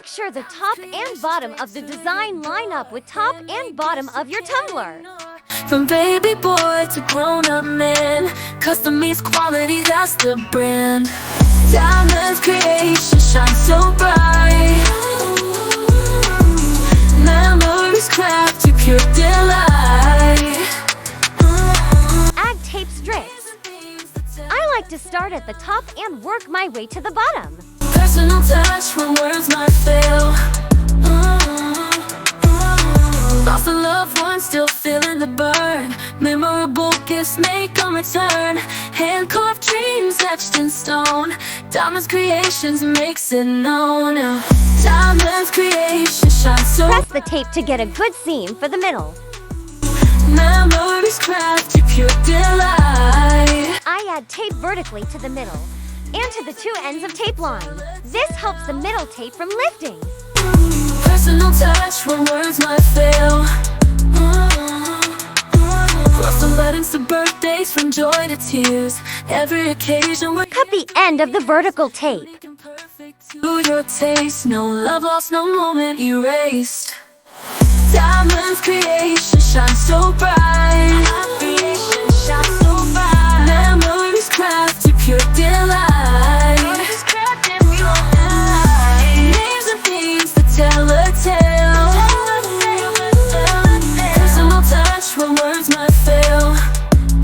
sure the top and bottom of the design line up with top and bottom of your tumbler. From baby boy to grown-up man, custom meets quality, that's the brand. Diamonds creation shine so bright. Memories craft to pure delight. Add tape strips. I like to start at the top and work my way to the bottom. Personal touch when words might fail. Lost a loved one, still feeling the burn. Memorable gifts make a return. Hand-carved dreams etched in stone. Diamonds creations makes it known. Diamonds creation shine so. Press the tape to get a good seam for the middle. Memories craft to pure delight. I add tape vertically to the middle and to the two ends of tape line. This helps the middle tape from lifting. Personal touch when words might fail. Cross the weddings to birthdays, from joy to tears. Every occasion we're Cut the end of the vertical tape. making perfect to your taste. No love lost, no moment erased. Diamonds creation shine so bright. Memories craft to pure delight. Names and themes to tell a tale. Personal touch when words might fail.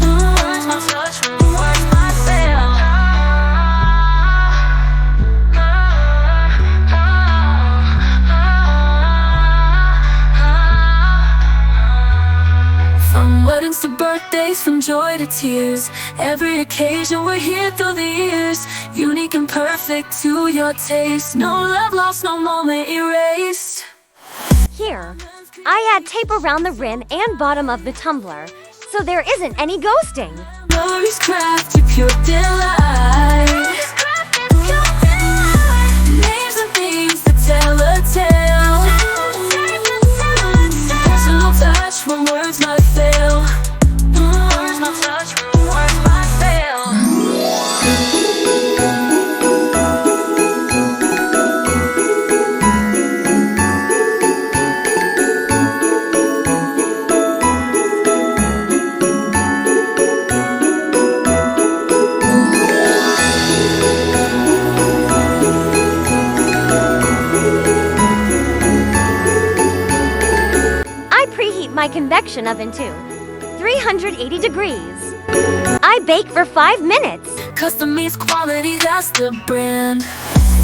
Personal touch when words might fail. From weddings to birthdays, from joy to tears. Every occasion we're here through the years. Unique and perfect to your taste. No love lost, no moment erased. Here, I add tape around the rim and bottom of the tumbler, so there isn't any ghosting. Memories craft to pure delight. Names and themes to tell a tale. Personal touch when words might fail. Personal touch when words might fail. I preheat my convection oven to 380 degrees. I bake for 5 minutes. Custom meets quality, that's the brand.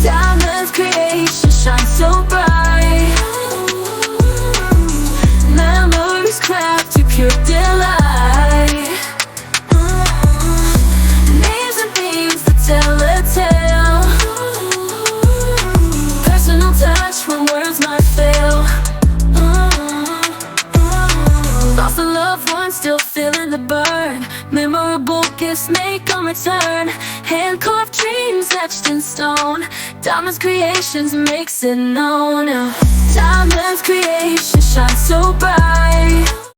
Diamonds creation shine so bright. Memories craft to pure delight. Names and themes to tell a tale. Personal touch when words might fail. Lost a loved one, still feeling the burn. Memorable gifts make a return. Hand-carved dreams etched in stone. Diamonds creations makes it known. Diamonds creation shine so bright.